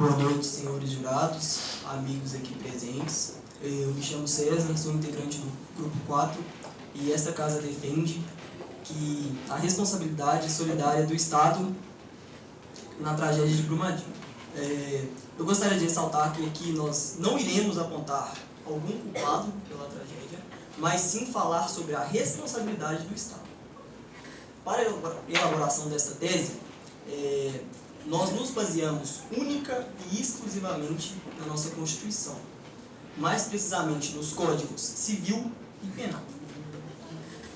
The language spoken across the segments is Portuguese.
Boa noite, senhores jurados, amigos aqui presentes. Eu me chamo César, sou integrante do Grupo 4 e esta casa defende que a responsabilidade solidária do Estado na tragédia de Brumadinho. Eu gostaria de ressaltar que aqui nós não iremos apontar algum culpado pela tragédia, mas sim falar sobre a responsabilidade do Estado. Para a elaboração desta tese, nós nos baseamos única e exclusivamente na nossa Constituição, mais precisamente nos códigos civil e penal.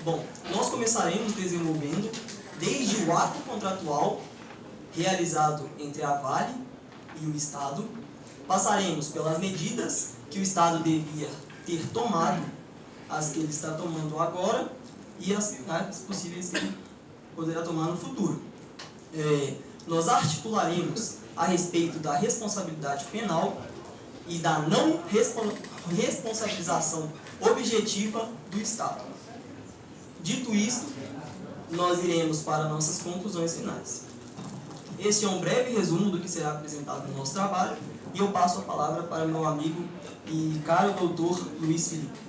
Bom, nós começaremos desenvolvendo desde o ato contratual realizado entre a Vale e o Estado, passaremos pelas medidas que o Estado devia ter tomado, as que ele está tomando agora e as possíveis que ele poderá tomar no futuro. Nós articularemos a respeito da responsabilidade penal e da não responsabilização objetiva do Estado. Dito isto, nós iremos para nossas conclusões finais. Este é um breve resumo do que será apresentado no nosso trabalho e eu passo a palavra para meu amigo e caro doutor Luiz Felipe.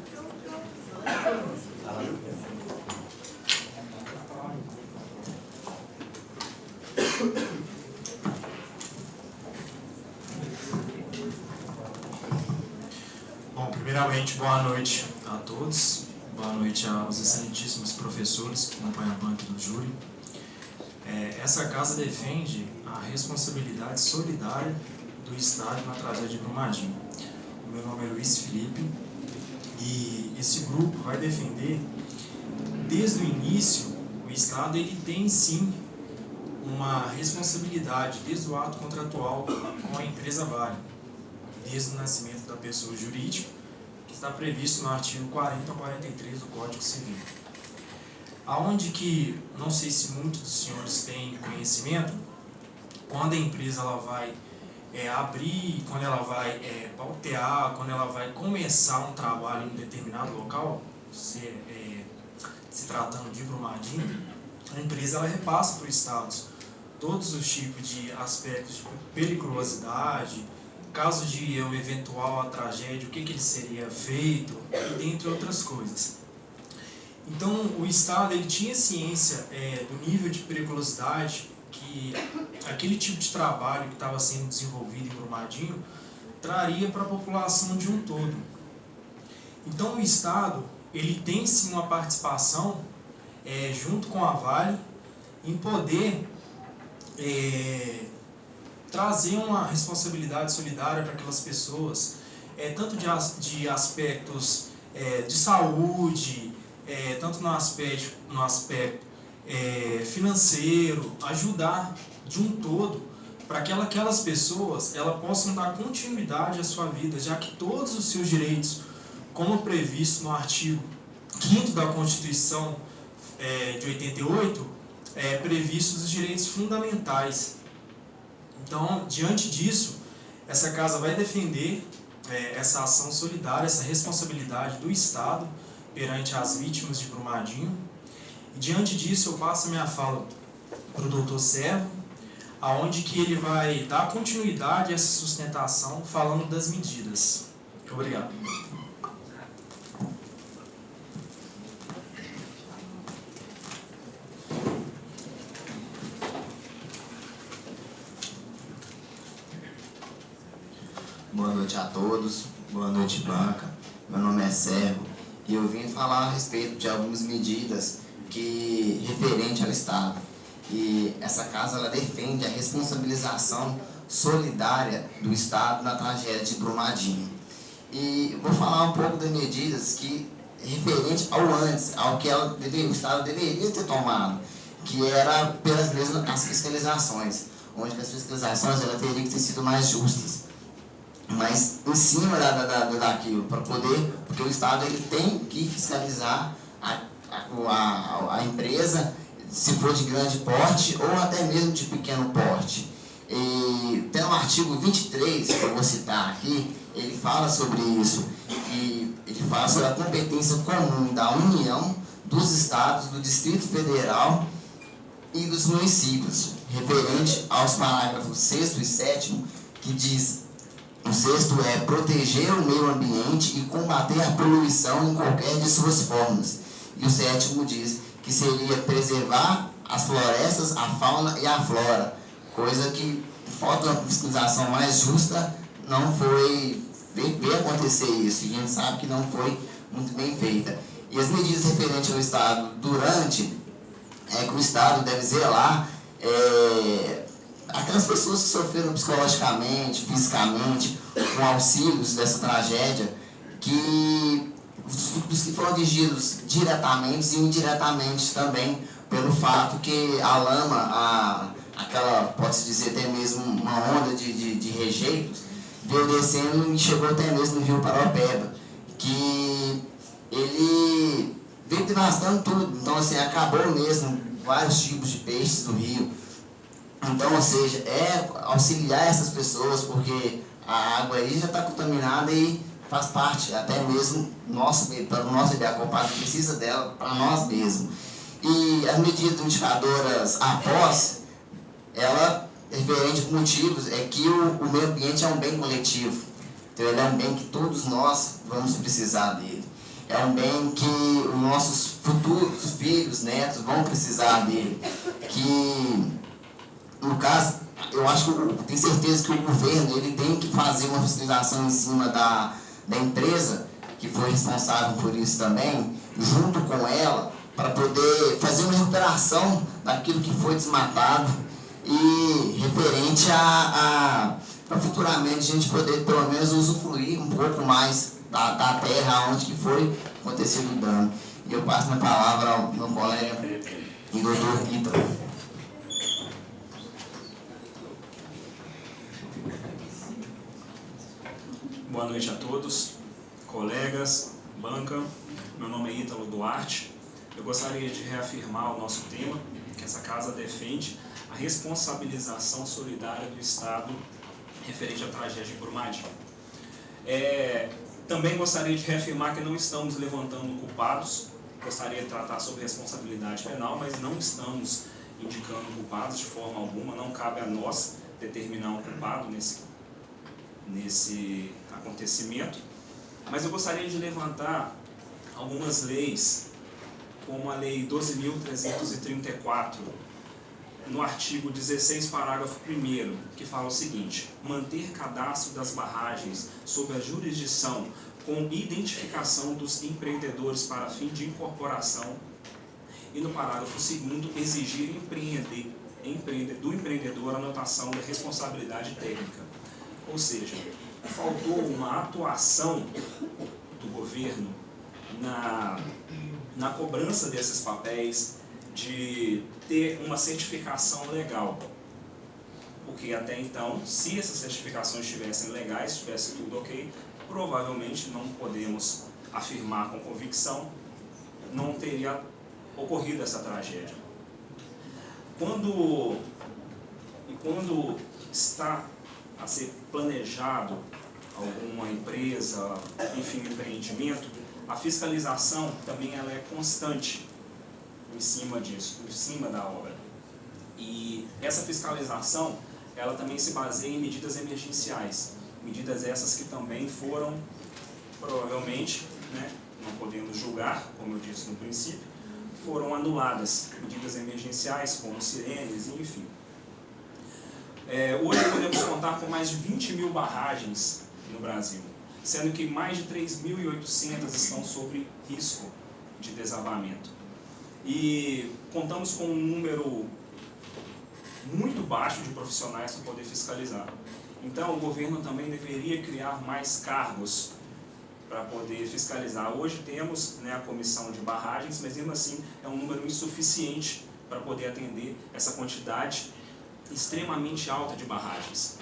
Bom, primeiramente, boa noite a todos. Boa noite aos excelentíssimos professores que acompanham a banca do júri. Essa casa defende a responsabilidade solidária do Estado na tragédia de Brumadinho. O meu nome é Luiz Felipe e esse grupo vai defender, desde o início, o Estado ele tem sim uma responsabilidade desde o ato contratual com a empresa Vale, desde o nascimento da pessoa jurídica, que está previsto no artigo 40 a 43 do Código Civil. Aonde que, não sei se muitos dos senhores têm conhecimento, quando a empresa ela vai abrir, quando ela vai pautear, quando ela vai começar um trabalho em um determinado local, se tratando de Brumadinho, a empresa ela repassa para o Estado todos os tipos de aspectos de periculosidade, caso de uma eventual tragédia, o que ele seria feito, e dentre outras coisas. Então, o Estado ele tinha ciência do nível de periculosidade que aquele tipo de trabalho que estava sendo desenvolvido em Brumadinho traria para a população de um todo. Então, o Estado ele tem sim uma participação junto com a Vale em poder trazer uma responsabilidade solidária para aquelas pessoas, tanto de aspectos de saúde, tanto no aspecto financeiro, ajudar de um todo para que aquelas pessoas possam dar continuidade à sua vida, já que todos os seus direitos, como previsto no artigo 5º da Constituição de 88, previstos os direitos fundamentais. Então, diante disso, essa casa vai defender essa ação solidária, essa responsabilidade do Estado perante as vítimas de Brumadinho. E diante disso, eu passo a minha fala para o doutor Servo, aonde que ele vai dar continuidade a essa sustentação, falando das medidas. Obrigado. Boa noite a todos, boa noite banca, meu nome é Servo e eu vim falar a respeito de algumas medidas referente ao Estado. E essa casa ela defende a responsabilização solidária do Estado na tragédia de Brumadinho. E eu vou falar um pouco das medidas que referente ao antes, ao que o Estado deveria ter tomado, que era pelas mesmas as fiscalizações, onde as fiscalizações ela teriam que ter sido mais justas. Mas em cima daquilo, para poder, porque o Estado ele tem que fiscalizar a empresa, se for de grande porte ou até mesmo de pequeno porte. E tem o artigo 23, que eu vou citar aqui, ele fala sobre isso, e ele fala sobre a competência comum da União, dos Estados, do Distrito Federal e dos municípios, referente aos parágrafos 6º e 7º, que diz: o sexto é proteger o meio ambiente e combater a poluição em qualquer de suas formas. E o sétimo diz que seria preservar as florestas, a fauna e a flora, coisa que, falta uma fiscalização mais justa, não foi ver acontecer isso. E a gente sabe que não foi muito bem feita. E as medidas referentes ao Estado durante, que o Estado deve zelar aquelas pessoas que sofreram psicologicamente, fisicamente, com auxílios dessa tragédia, que os que foram atingidos diretamente e indiretamente também, pelo fato que a lama, aquela, pode-se dizer até mesmo uma onda de rejeitos, veio descendo e chegou até mesmo no rio Paraopeba, que ele veio devastando tudo. Então, assim, acabou mesmo vários tipos de peixes do rio. Então, ou seja, auxiliar essas pessoas, porque a água aí já está contaminada e faz parte até mesmo para o nosso Ibiacopá, que precisa dela para nós mesmos. E as medidas indicadoras após, ela, referente por motivos, é que o meio ambiente é um bem coletivo. Então, ele é um bem que todos nós vamos precisar dele. É um bem que os nossos futuros filhos, netos, vão precisar dele. Que, no caso, eu acho que tenho certeza que o governo ele tem que fazer uma fiscalização em cima da empresa, que foi responsável por isso também, junto com ela, para poder fazer uma recuperação daquilo que foi desmatado e referente para futuramente a gente poder pelo menos usufruir um pouco mais da terra onde que foi acontecido o dano. E eu passo a palavra ao meu colega e doutor Ítalo. Boa noite a todos, colegas, banca. Meu nome é Ítalo Duarte. Eu gostaria de reafirmar o nosso tema, que essa casa defende a responsabilização solidária do Estado referente à tragédia de Brumadinho. Também gostaria de reafirmar que não estamos levantando culpados. Gostaria de tratar sobre responsabilidade penal, mas não estamos indicando culpados de forma alguma. Não cabe a nós determinar um culpado nesse acontecimento. Mas eu gostaria de levantar algumas leis, como a Lei 12.334, no artigo 16, parágrafo 1º, que fala o seguinte: manter cadastro das barragens sob a jurisdição com identificação dos empreendedores para fim de incorporação. E no parágrafo 2º, exigir do empreendedor a anotação da responsabilidade técnica. Ou seja, faltou uma atuação do governo na cobrança desses papéis, de ter uma certificação legal. Porque até então, se essas certificações estivessem legais, estivesse tudo ok, provavelmente, não podemos afirmar com convicção, não teria ocorrido essa tragédia. Quando está a ser planejado alguma empresa, enfim, empreendimento, a fiscalização também ela é constante em cima disso, em cima da obra. E essa fiscalização, ela também se baseia em medidas emergenciais. Medidas essas que também foram, provavelmente, não podemos julgar, como eu disse no princípio, foram anuladas. Medidas emergenciais, como sirenes, enfim. Hoje podemos contar com mais de 20 mil barragens no Brasil, sendo que mais de 3.800 estão sob risco de desabamento. E contamos com um número muito baixo de profissionais para poder fiscalizar. Então, o governo também deveria criar mais cargos para poder fiscalizar. Hoje temos a comissão de barragens, mas mesmo assim é um número insuficiente para poder atender essa quantidade extremamente alta de barragens.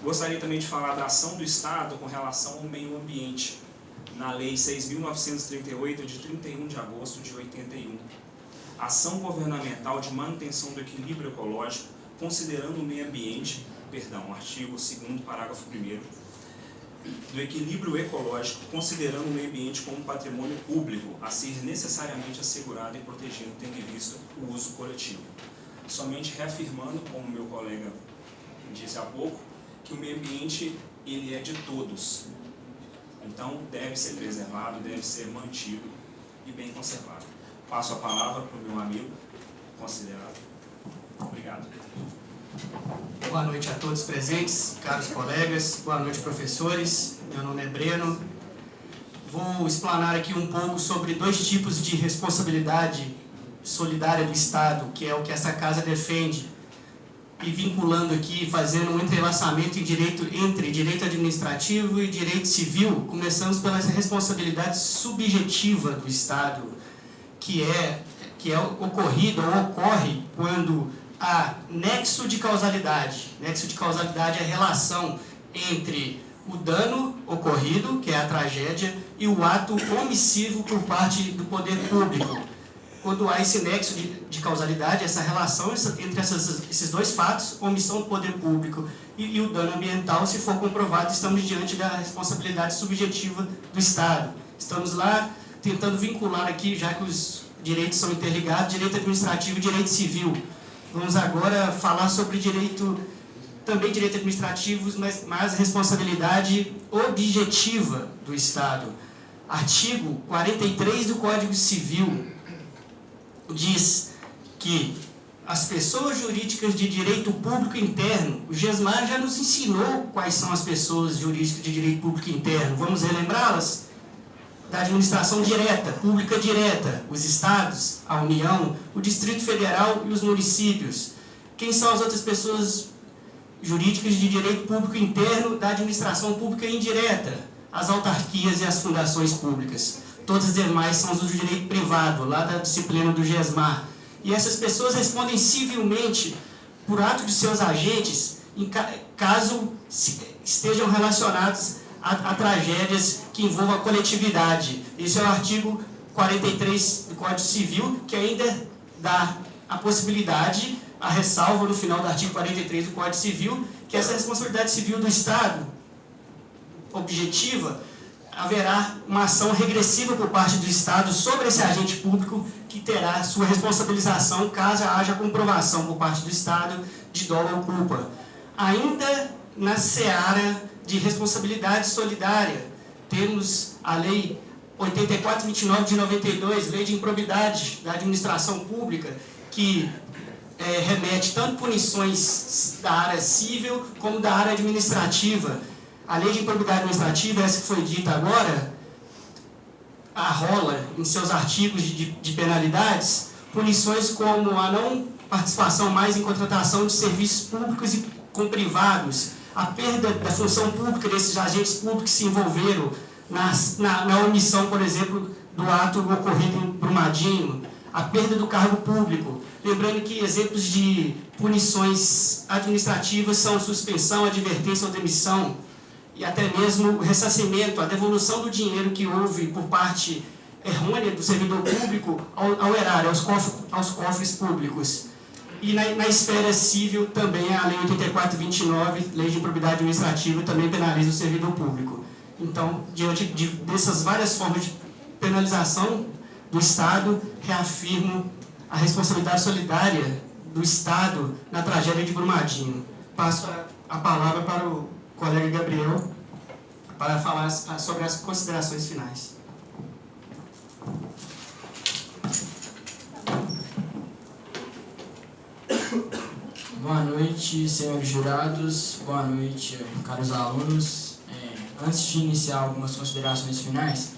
Gostaria também de falar da ação do Estado com relação ao meio ambiente, na Lei 6.938, de 31 de agosto de 81. Ação governamental de manutenção do equilíbrio ecológico, considerando o meio ambiente, artigo 2º, parágrafo 1º, do equilíbrio ecológico, considerando o meio ambiente como um patrimônio público a ser necessariamente assegurado e protegido, tendo em vista o uso coletivo. Somente reafirmando, como meu colega disse há pouco, que o meio ambiente ele é de todos. Então, deve ser preservado, deve ser mantido e bem conservado. Passo a palavra para o meu amigo considerado. Obrigado. Boa noite a todos presentes, caros colegas, boa noite, professores. Meu nome é Breno. Vou explanar aqui um pouco sobre dois tipos de responsabilidade solidária do Estado, que é o que essa casa defende, e vinculando aqui, fazendo um entrelaçamento entre direito administrativo e direito civil. Começamos pela responsabilidade subjetiva do Estado, que é ocorrido ou ocorre quando há nexo de causalidade. Nexo de causalidade é a relação entre o dano ocorrido, que é a tragédia, e o ato omissivo por parte do poder público. Quando há esse nexo de causalidade, essa relação entre esses dois fatos, omissão do poder público e o dano ambiental, se for comprovado, estamos diante da responsabilidade subjetiva do Estado. Estamos lá tentando vincular aqui, já que os direitos são interligados, direito administrativo e direito civil. Vamos agora falar sobre também direito administrativo, mas responsabilidade objetiva do Estado. Artigo 43 do Código Civil diz que as pessoas jurídicas de direito público interno, o GESMAR já nos ensinou quais são as pessoas jurídicas de direito público interno. Vamos relembrá-las? Da administração direta, pública direta, os estados, a União, o Distrito Federal e os municípios. Quem são as outras pessoas jurídicas de direito público interno da administração pública indireta? As autarquias e as fundações públicas. Todas as demais são os do direito privado, lá da disciplina do GESMAR. E essas pessoas respondem civilmente por ato de seus agentes, caso estejam relacionados a tragédias que envolvam a coletividade. Esse é o artigo 43 do Código Civil, que ainda dá a possibilidade, a ressalva no final do artigo 43 do Código Civil, que essa responsabilidade civil do Estado, objetiva, haverá uma ação regressiva por parte do Estado sobre esse agente público, que terá sua responsabilização caso haja comprovação por parte do Estado de dolo ou culpa. Ainda na seara de responsabilidade solidária, temos a Lei 8429 de 92, Lei de Improbidade da Administração Pública, que remete tanto punições da área civil como da área administrativa. A Lei de Improbidade Administrativa, essa que foi dita agora, arrola em seus artigos de penalidades punições como a não participação mais em contratação de serviços públicos e com privados, a perda da função pública desses agentes públicos que se envolveram na omissão, por exemplo, do ato ocorrido em Brumadinho, a perda do cargo público. Lembrando que exemplos de punições administrativas são suspensão, advertência ou demissão, e até mesmo o ressarcimento, a devolução do dinheiro que houve por parte errônea do servidor público ao erário, aos cofres públicos. E na esfera civil também a Lei 8429, Lei de Improbidade Administrativa, também penaliza o servidor público. Então, diante dessas várias formas de penalização do Estado, reafirmo a responsabilidade solidária do Estado na tragédia de Brumadinho. Passo a palavra para o colega Gabriel para falar sobre as considerações finais. Boa noite, senhores jurados, boa noite, caros alunos. Antes de iniciar algumas considerações finais,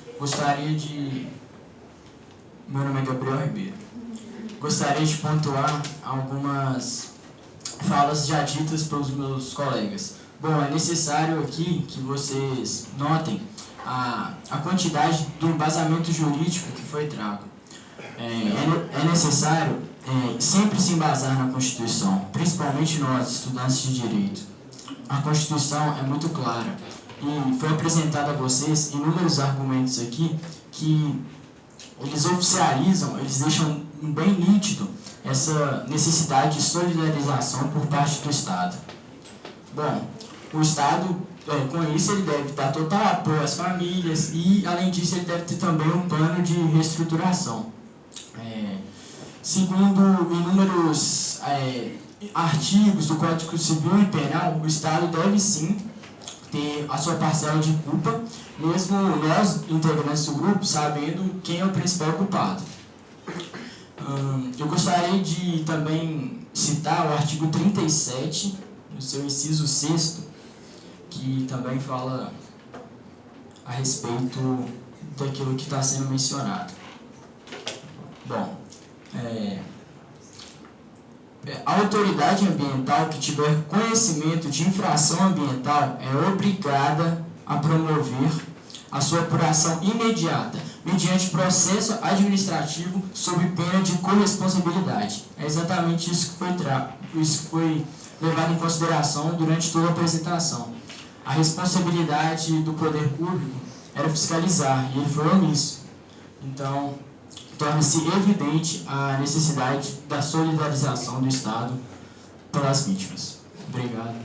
meu nome é Gabriel Ribeiro. Gostaria de pontuar algumas falas já ditas pelos meus colegas. Bom, é necessário aqui que vocês notem a quantidade do embasamento jurídico que foi trago. É necessário sempre se embasar na Constituição, principalmente nós, estudantes de Direito. A Constituição é muito clara e foi apresentado a vocês inúmeros argumentos aqui que eles oficializam, eles deixam bem nítido essa necessidade de solidarização por parte do Estado. Bom, o Estado, com isso, ele deve dar total apoio às famílias e, além disso, ele deve ter também um plano de reestruturação. Segundo inúmeros artigos do Código Civil e Penal, o Estado deve sim ter a sua parcela de culpa, mesmo nós, integrantes do grupo, sabendo quem é o principal culpado. Eu gostaria de também citar o artigo 37, no seu inciso 6º, que também fala a respeito daquilo que está sendo mencionado. Bom, a autoridade ambiental que tiver conhecimento de infração ambiental é obrigada a promover a sua apuração imediata, mediante processo administrativo sob pena de corresponsabilidade. É exatamente isso que foi levado em consideração durante toda a apresentação. A responsabilidade do poder público era fiscalizar, e ele foi omisso. Então, torna-se evidente a necessidade da solidarização do Estado pelas vítimas. Obrigado.